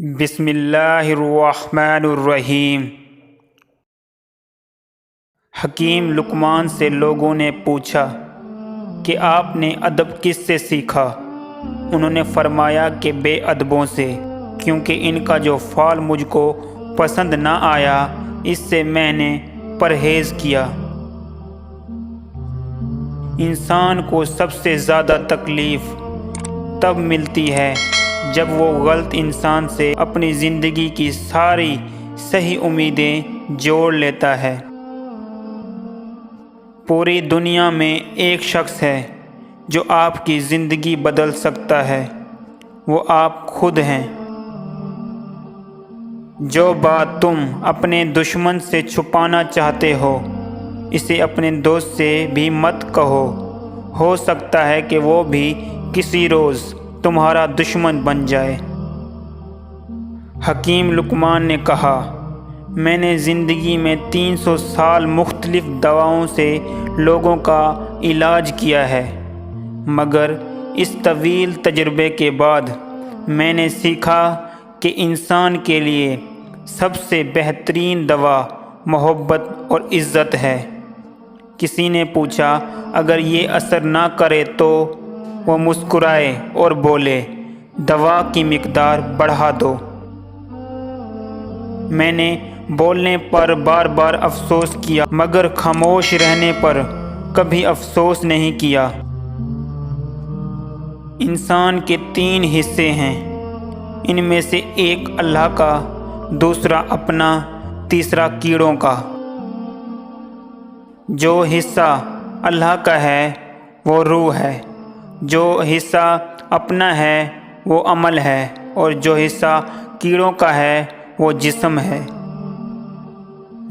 بسم اللہ الرحمن الرحیم۔ حکیم لقمان سے لوگوں نے پوچھا کہ آپ نے ادب کس سے سیکھا؟ انہوں نے فرمایا کہ بے ادبوں سے، کیونکہ ان کا جو فعل مجھ کو پسند نہ آیا، اس سے میں نے پرہیز کیا۔ انسان کو سب سے زیادہ تکلیف تب ملتی ہے جب وہ غلط انسان سے اپنی زندگی کی ساری صحیح امیدیں جوڑ لیتا ہے۔ پوری دنیا میں ایک شخص ہے جو آپ کی زندگی بدل سکتا ہے، وہ آپ خود ہیں۔ جو بات تم اپنے دشمن سے چھپانا چاہتے ہو، اسے اپنے دوست سے بھی مت کہو، ہو سکتا ہے کہ وہ بھی کسی روز تمہارا دشمن بن جائے۔ حکیم لقمان نے کہا، میں نے زندگی میں 300 سال مختلف دواؤں سے لوگوں کا علاج کیا ہے، مگر اس طویل تجربے کے بعد میں نے سیکھا کہ انسان کے لیے سب سے بہترین دوا محبت اور عزت ہے۔ کسی نے پوچھا، اگر یہ اثر نہ کرے تو؟ وہ مسکرائے اور بولے، دوا کی مقدار بڑھا دو۔ میں نے بولنے پر بار بار افسوس کیا، مگر خاموش رہنے پر کبھی افسوس نہیں کیا۔ انسان کے 3 حصے ہیں، ان میں سے ایک اللہ کا، دوسرا اپنا، تیسرا کیڑوں کا۔ جو حصہ اللہ کا ہے وہ روح ہے، جو حصہ اپنا ہے وہ عمل ہے، اور جو حصہ کیڑوں کا ہے وہ جسم ہے۔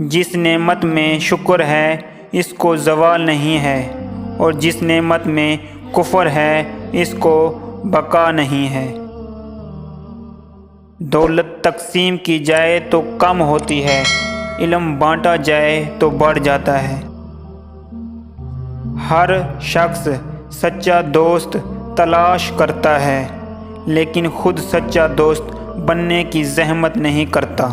جس نعمت میں شکر ہے اس کو زوال نہیں ہے، اور جس نعمت میں کفر ہے اس کو بقا نہیں ہے۔ دولت تقسیم کی جائے تو کم ہوتی ہے، علم بانٹا جائے تو بڑھ جاتا ہے۔ ہر شخص سچا دوست تلاش کرتا ہے، لیکن خود سچا دوست بننے کی زحمت نہیں کرتا۔